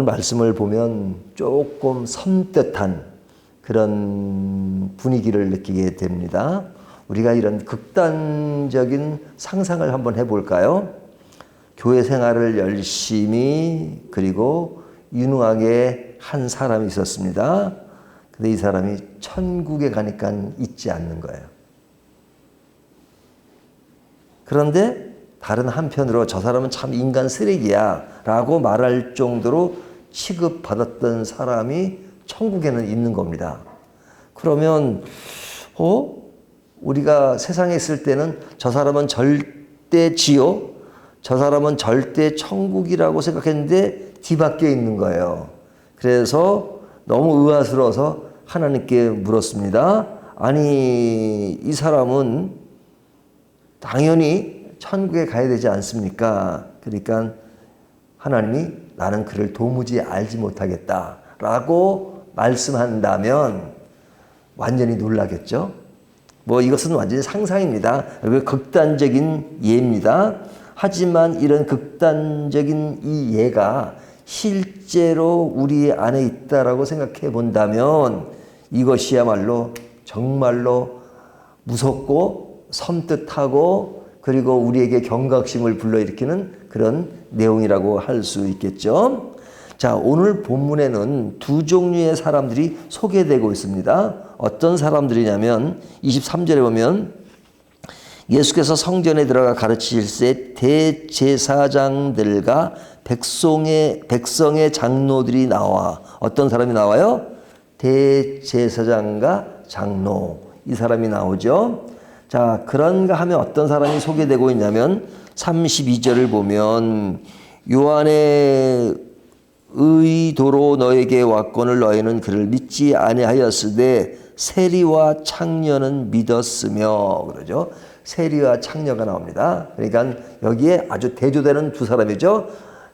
말씀을 보면 조금 섬뜩한 그런 분위기를 느끼게 됩니다. 우리가 이런 극단적인 상상을 한번 해볼까요? 교회 생활을 열심히 그리고 유능하게 한 사람이 있었습니다. 근데 이 사람이 천국에 가니까 있지 않는 거예요. 그런데 다른 한편으로 저 사람은 참 인간 쓰레기야 라고 말할 정도로 취급받았던 사람이 천국에는 있는 겁니다. 그러면 우리가 세상에 있을 때는 저 사람은 절대 지옥, 저 사람은 절대 천국이라고 생각했는데 뒤바뀌어 있는 거예요. 그래서 너무 의아스러워서 하나님께 물었습니다. 아니, 이 사람은 당연히 천국에 가야 되지 않습니까? 그러니까 하나님이 나는 그를 도무지 알지 못하겠다 라고 말씀한다면 완전히 놀라겠죠? 뭐 이것은 완전히 상상입니다. 극단적인 예입니다. 하지만 이런 극단적인 이 예가 실제로 우리 안에 있다라고 생각해 본다면 이것이야말로 정말로 무섭고 섬뜩하고 그리고 우리에게 경각심을 불러일으키는 그런 내용이라고 할 수 있겠죠. 자, 오늘 본문에는 두 종류의 사람들이 소개되고 있습니다. 어떤 사람들이냐면 23절에 보면 예수께서 성전에 들어가 가르치실새 대제사장들과 백성의 장로들이 나와 어떤 사람이 나와요? 대제사장과 장로 이 사람이 나오죠. 자, 그런가 하면 어떤 사람이 소개되고 있냐면 32절을 보면 요한의 의도로 너에게 왔거늘 너희는 그를 믿지 아니하였으되 세리와 창녀는 믿었으며 그러죠. 세리와 창녀가 나옵니다. 그러니까 여기에 아주 대조되는 두 사람이죠.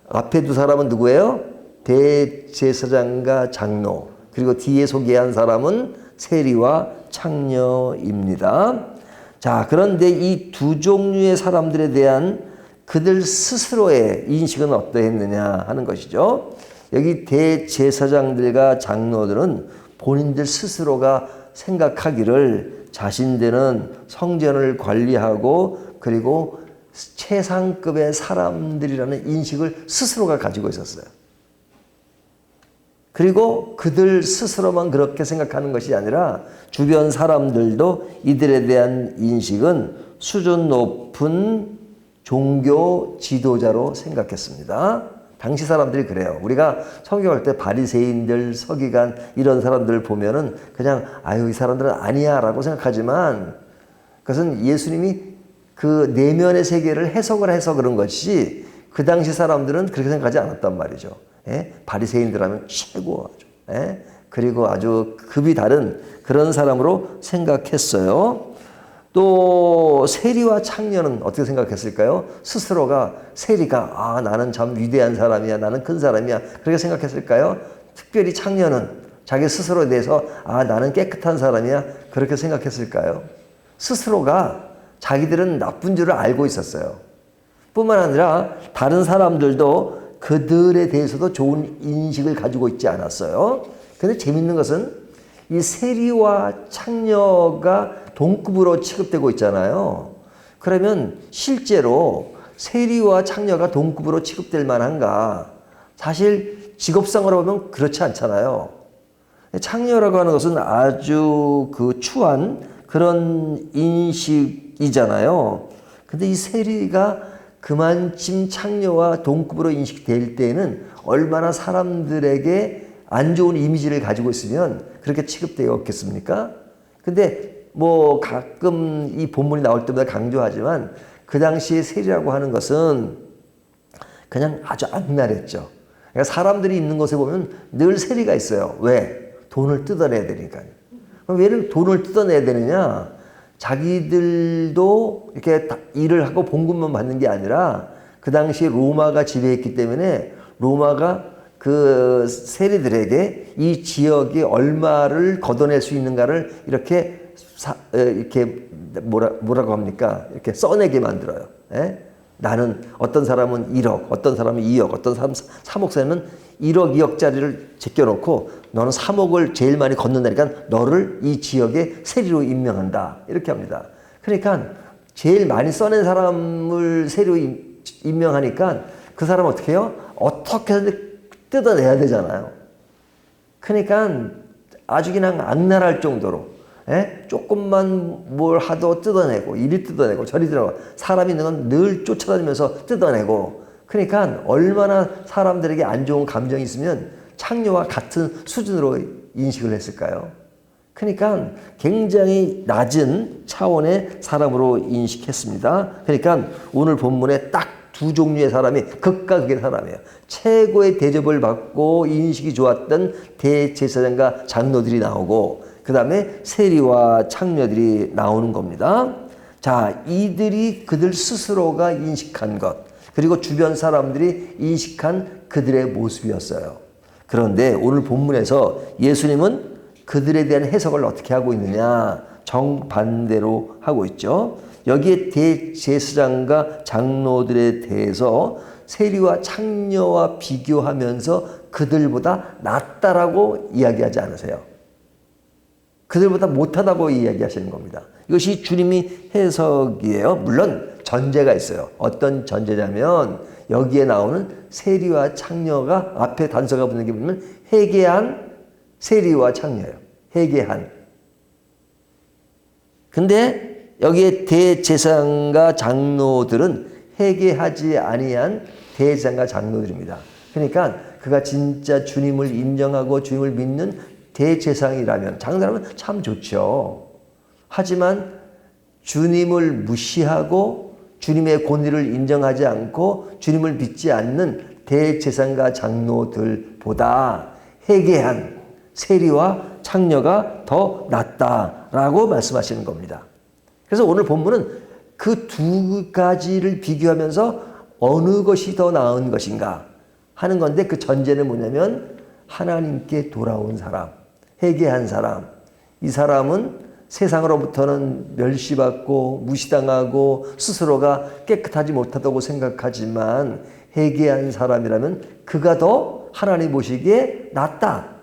앞에 두 사람은 누구예요? 대제사장과 장로. 그리고 뒤에 소개한 사람은 세리와 창녀입니다. 자, 그런데 이 두 종류의 사람들에 대한 그들 스스로의 인식은 어떠했느냐 하는 것이죠. 여기 대제사장들과 장로들은 본인들 스스로가 생각하기를 자신들은 성전을 관리하고 그리고 최상급의 사람들이라는 인식을 스스로가 가지고 있었어요. 그리고 그들 스스로만 그렇게 생각하는 것이 아니라 주변 사람들도 이들에 대한 인식은 수준 높은 종교 지도자로 생각했습니다. 당시 사람들이 그래요. 우리가 성경할 때 바리새인들, 서기관 이런 사람들 보면은 그냥 아유 이 사람들은 아니야 라고 생각하지만 그것은 예수님이 그 내면의 세계를 해석을 해서 그런 것이 그 당시 사람들은 그렇게 생각하지 않았단 말이죠. 예? 바리새인들 하면 최고 아주. 예? 그리고 아주 급이 다른 그런 사람으로 생각했어요. 또 세리와 창녀는 어떻게 생각했을까요? 스스로가 세리가 나는 참 위대한 사람이야, 나는 큰 사람이야 그렇게 생각했을까요? 특별히 창녀는 자기 스스로에 대해서 나는 깨끗한 사람이야 그렇게 생각했을까요? 스스로가 자기들은 나쁜 줄을 알고 있었어요. 뿐만 아니라 다른 사람들도 그들에 대해서도 좋은 인식을 가지고 있지 않았어요. 근데 재밌는 것은 이 세리와 창녀가 동급으로 취급되고 있잖아요. 그러면 실제로 세리와 창녀가 동급으로 취급될 만한가? 사실 직업상으로 보면 그렇지 않잖아요. 창녀라고 하는 것은 아주 추한 그런 인식이잖아요. 근데 이 세리가 그만큼 창녀와 동급으로 인식될 때는 얼마나 사람들에게 안 좋은 이미지를 가지고 있으면 그렇게 취급되었겠습니까? 근데 뭐 가끔 이 본문이 나올 때마다 강조하지만 그 당시에 세리라고 하는 것은 그냥 아주 악랄했죠. 그러니까 사람들이 있는 곳에 보면 늘 세리가 있어요. 왜? 돈을 뜯어내야 되니까요. 그럼 왜 돈을 뜯어내야 되느냐? 자기들도 이렇게 일을 하고 봉급만 받는 게 아니라 그 당시에 로마가 지배했기 때문에 로마가 그 세리들에게 이 지역이 얼마를 걷어낼 수 있는가를 이렇게 뭐라고 합니까? 이렇게 써내게 만들어요. 예? 나는 어떤 사람은 1억, 어떤 사람은 2억, 어떤 사람은 3억 사면 1억, 2억짜리를 제껴놓고 너는 3억을 제일 많이 걷는다니까 너를 이 지역의 세리로 임명한다. 이렇게 합니다. 그러니까 제일 많이 써낸 사람을 세리로 임명하니까 그 사람 어떻게 해요? 어떻게든 뜯어내야 되잖아요. 그러니까 아주 그냥 악랄할 정도로 조금만 뭘 하도 뜯어내고 이리 뜯어내고 저리 뜯어내고 사람이 있는 건 늘 쫓아다니면서 뜯어내고 그러니까 얼마나 사람들에게 안 좋은 감정이 있으면 창녀와 같은 수준으로 인식을 했을까요? 그러니까 굉장히 낮은 차원의 사람으로 인식했습니다. 그러니까 오늘 본문에 딱 두 종류의 사람이 극과 극의 사람이에요. 최고의 대접을 받고 인식이 좋았던 대제사장과 장로들이 나오고 그 다음에 세리와 창녀들이 나오는 겁니다. 자, 이들이 그들 스스로가 인식한 것 그리고 주변 사람들이 인식한 그들의 모습이었어요. 그런데 오늘 본문에서 예수님은 그들에 대한 해석을 어떻게 하고 있느냐? 정반대로 하고 있죠. 여기에 대제사장과 장로들에 대해서 세리와 창녀와 비교하면서 그들보다 낫다라고 이야기하지 않으세요. 그들보다 못하다고 이야기하시는 겁니다. 이것이 주님이 해석이에요. 물론 전제가 있어요. 어떤 전제냐면 여기에 나오는 세리와 창녀가 앞에 단서가 붙는 게 보면 회개한 세리와 창녀예요. 회개한. 근데 여기에 대제사장과 장로들은 회개하지 아니한 대제사장과 장로들입니다. 그러니까 그가 진짜 주님을 인정하고 주님을 믿는 대제사장이라면 장로라면 참 좋죠. 하지만 주님을 무시하고 주님의 권위를 인정하지 않고 주님을 믿지 않는 대제사장과 장로들보다 회개한 세리와 창녀가 더 낫다라고 말씀하시는 겁니다. 그래서 오늘 본문은 그 두 가지를 비교하면서 어느 것이 더 나은 것인가 하는 건데 그 전제는 뭐냐면 하나님께 돌아온 사람, 회개한 사람. 이 사람은 세상으로부터는 멸시받고 무시당하고 스스로가 깨끗하지 못하다고 생각하지만 회개한 사람이라면 그가 더 하나님 보시기에 낫다.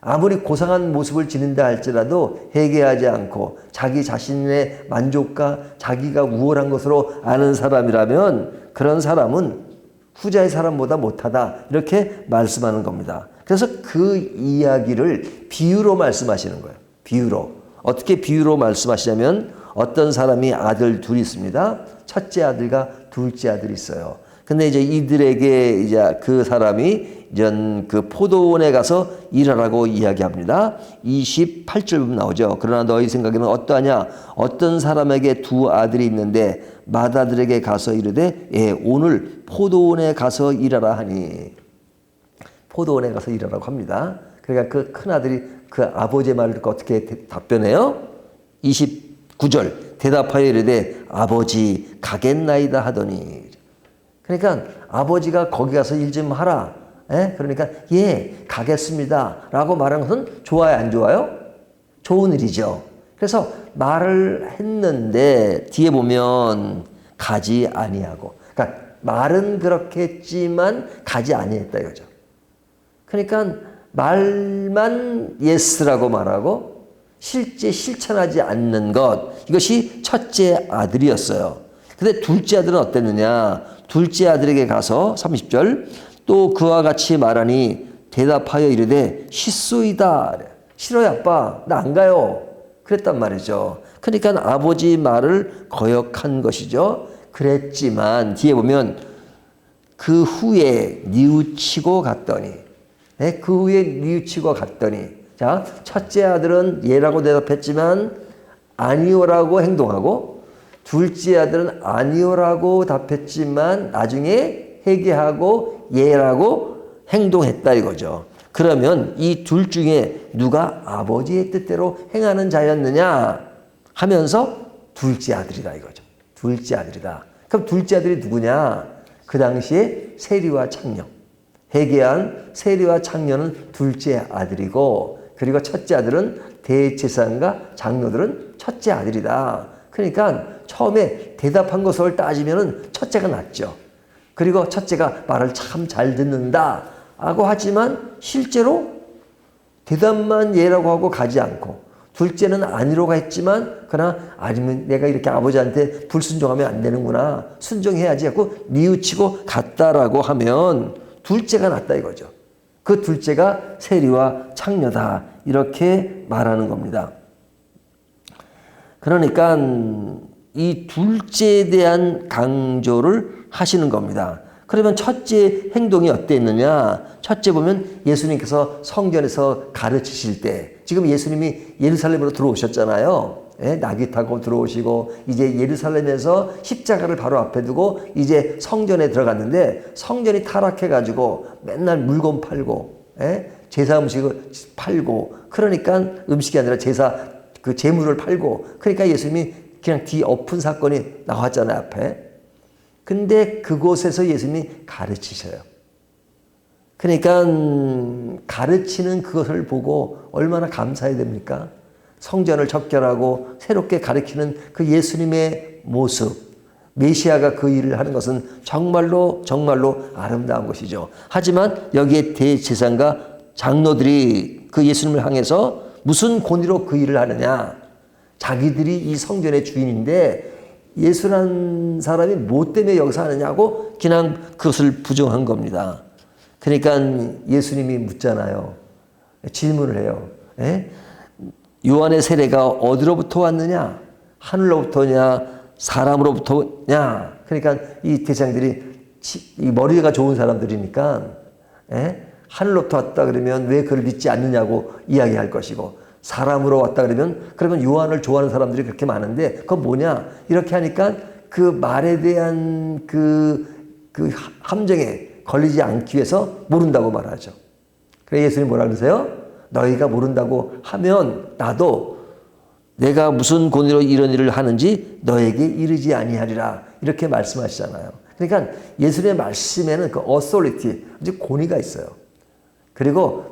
아무리 고상한 모습을 지닌다 할지라도 회개하지 않고 자기 자신의 만족과 자기가 우월한 것으로 아는 사람이라면 그런 사람은 후자의 사람보다 못하다 이렇게 말씀하는 겁니다. 그래서 그 이야기를 비유로 말씀하시는 거예요. 비유로. 어떻게 비유로 말씀하시냐면 어떤 사람이 아들 둘이 있습니다. 첫째 아들과 둘째 아들이 있어요. 근데 이제 이들에게 이제 그 사람이 이제 그 포도원에 가서 일하라고 이야기합니다. 28절 보면 나오죠. 그러나 너희 생각에는 어떠하냐? 어떤 사람에게 두 아들이 있는데 맏아들에게 가서 이르되 오늘 포도원에 가서 일하라 하니. 포도원에 가서 일하라고 합니다. 그러니까 그 큰아들이 그 아버지의 말을 듣고 어떻게 답변해요? 29절 대답하여 이르되 아버지 가겠나이다 하더니. 그러니까 아버지가 거기 가서 일 좀 하라. 그러니까 가겠습니다 라고 말하는 것은 좋아요 안 좋아요? 좋은 일이죠. 그래서 말을 했는데 뒤에 보면 가지 아니하고 그러니까 말은 그렇게 했지만 가지 아니했다 이거죠. 그러니까 말만 예스라고 말하고 실제 실천하지 않는 것 이것이 첫째 아들이었어요. 근데 둘째 아들은 어땠느냐? 둘째 아들에게 가서 30절 또 그와 같이 말하니 대답하여 이르되 싫소이다. 싫어요 아빠 나 안 가요. 그랬단 말이죠. 그러니까 아버지 말을 거역한 것이죠. 그랬지만 뒤에 보면 그 후에 뉘우치고 갔더니 그 후에 뉘우치고 갔더니 자 첫째 아들은 예라고 대답했지만 아니오라고 행동하고 둘째 아들은 아니오라고 답했지만 나중에 회개하고 예라고 행동했다 이거죠. 그러면 이 둘 중에 누가 아버지의 뜻대로 행하는 자였느냐 하면서 둘째 아들이다 이거죠. 둘째 아들이다. 그럼 둘째 아들이 누구냐? 그 당시에 세리와 창녀. 회개한 세리와 창녀는 둘째 아들이고 그리고 첫째 아들은 대제사장과 장로들은 첫째 아들이다. 그러니까 처음에 대답한 것을 따지면은 첫째가 낫죠. 그리고 첫째가 말을 참 잘 듣는다 하고 하지만 실제로 대답만 예라고 하고 가지 않고 둘째는 아니라고 했지만 그러나 아니면 내가 이렇게 아버지한테 불순종하면 안 되는구나. 순종해야지 하고 뉘우치고 갔다라고 하면 둘째가 낫다 이거죠. 그 둘째가 세리와 창녀다 이렇게 말하는 겁니다. 그러니까 이 둘째에 대한 강조를 하시는 겁니다. 그러면 첫째 행동이 어땠느냐? 첫째 보면 예수님께서 성전에서 가르치실 때 지금 예수님이 예루살렘으로 들어오셨잖아요. 예? 나귀 타고 들어오시고 이제 예루살렘에서 십자가를 바로 앞에 두고 이제 성전에 들어갔는데 성전이 타락해가지고 맨날 물건 팔고 예? 제사 음식을 팔고 그러니까 음식이 아니라 제사 그 재물을 팔고 그러니까 예수님이 그냥 뒤엎은 사건이 나왔잖아요 앞에. 근데 그곳에서 예수님이 가르치셔요. 그러니까 가르치는 그것을 보고 얼마나 감사해야 됩니까? 성전을 적결하고 새롭게 가르치는 그 예수님의 모습, 메시아가 그 일을 하는 것은 정말로 아름다운 것이죠. 하지만 여기에 대제사장과 장로들이 그 예수님을 향해서 무슨 권위로 그 일을 하느냐? 자기들이 이 성전의 주인인데 예수라는 사람이 뭐 때문에 여기서 하느냐고 그냥 그것을 부정한 겁니다. 그러니까 예수님이 묻잖아요. 질문을 해요. 에? 요한의 세례가 어디로부터 왔느냐? 하늘로부터냐? 사람으로부터냐? 그러니까 이 대장들이 이 머리가 좋은 사람들이니까 하늘로부터 왔다 그러면 왜 그걸 믿지 않느냐고 이야기할 것이고 사람으로 왔다 그러면 요한을 좋아하는 사람들이 그렇게 많은데 그건 뭐냐? 이렇게 하니까 그 말에 대한 그 함정에 걸리지 않기 위해서 모른다고 말하죠. 그래서 예수님이 뭐라 그러세요? 너희가 모른다고 하면 나도 내가 무슨 권위로 이런 일을 하는지 너에게 이르지 아니하리라 이렇게 말씀하시잖아요. 그러니까 예수님의 말씀에는 그 authority, 권위가 있어요. 그리고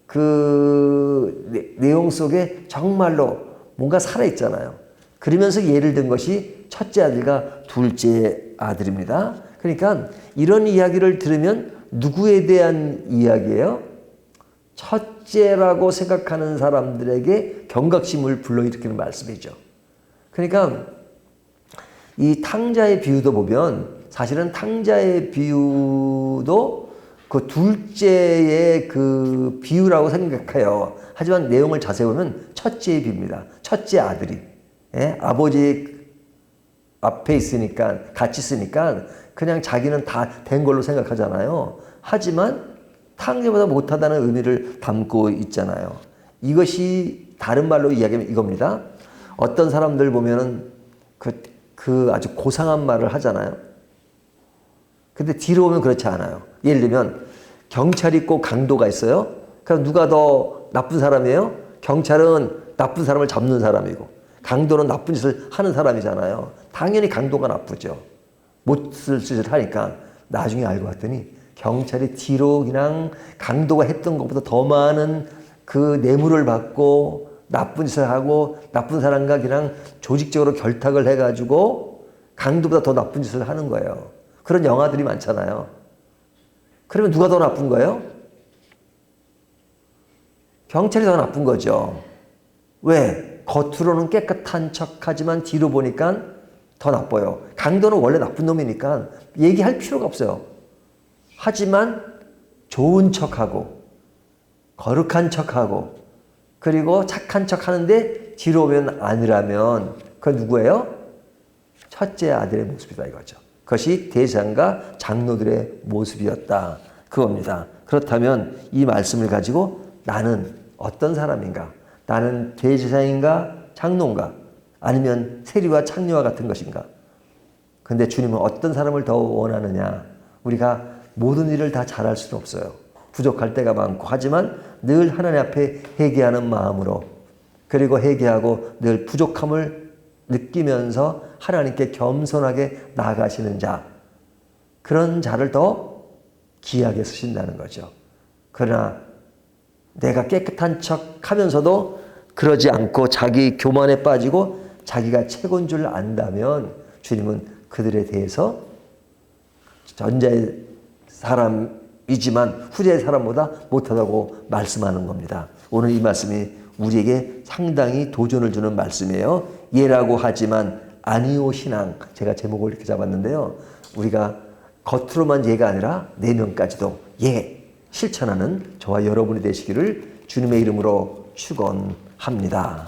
그 내용 속에 정말로 뭔가 살아있잖아요. 그러면서 예를 든 것이 첫째 아들과 둘째 아들입니다. 그러니까 이런 이야기를 들으면 누구에 대한 이야기예요? 첫째라고 생각하는 사람들에게 경각심을 불러일으키는 말씀이죠. 그러니까 이 탕자의 비유도 보면 사실은 탕자의 비유도 그 둘째의 그 비유라고 생각해요. 하지만 내용을 자세히 보면 첫째의 비유입니다. 첫째 아들이 아버지 앞에 있으니까 같이 있으니까 그냥 자기는 다 된 걸로 생각하잖아요. 하지만 탕자보다 못하다는 의미를 담고 있잖아요. 이것이 다른 말로 이야기하면 이겁니다. 어떤 사람들 보면은 그 아주 고상한 말을 하잖아요. 근데 뒤로 오면 그렇지 않아요. 예를 들면 경찰이 꼭 강도가 있어요. 그럼 누가 더 나쁜 사람이에요? 경찰은 나쁜 사람을 잡는 사람이고 강도는 나쁜 짓을 하는 사람이잖아요. 당연히 강도가 나쁘죠. 못 쓸 짓을 하니까. 나중에 알고 봤더니 경찰이 뒤로 그냥 강도가 했던 것보다 더 많은 그 뇌물을 받고 나쁜 짓을 하고 나쁜 사람과 그냥 조직적으로 결탁을 해가지고 강도보다 더 나쁜 짓을 하는 거예요. 그런 영화들이 많잖아요. 그러면 누가 더 나쁜 거예요? 경찰이 더 나쁜 거죠. 왜? 겉으로는 깨끗한 척하지만 뒤로 보니까 더 나빠요. 강도는 원래 나쁜 놈이니까 얘기할 필요가 없어요. 하지만 좋은 척하고 거룩한 척하고 그리고 착한 척하는데 뒤로 오면 아니라면 그건 누구예요? 첫째 아들의 모습이다 이거죠. 그것이 대제사장과 장로들의 모습이었다 그겁니다. 그렇다면 이 말씀을 가지고 나는 어떤 사람인가? 나는 대제사장인가? 장로인가? 아니면 세리와 창녀와 같은 것인가? 근데 주님은 어떤 사람을 더 원하느냐? 우리가 모든 일을 다 잘할 수는 없어요. 부족할 때가 많고 하지만 늘 하나님 앞에 회개하는 마음으로 그리고 회개하고 늘 부족함을 느끼면서 하나님께 겸손하게 나아가시는 자 그런 자를 더 귀하게 쓰신다는 거죠. 그러나 내가 깨끗한 척 하면서도 그러지 않고 자기 교만에 빠지고 자기가 최고인 줄 안다면 주님은 그들에 대해서 전자의 사람이지만 후자의 사람보다 못하다고 말씀하는 겁니다. 오늘 이 말씀이 우리에게 상당히 도전을 주는 말씀이에요. 예라고 하지만 아니오 신앙, 제가 제목을 이렇게 잡았는데요. 우리가 겉으로만 예가 아니라 내면까지도 예 실천하는 저와 여러분이 되시기를 주님의 이름으로 축원합니다.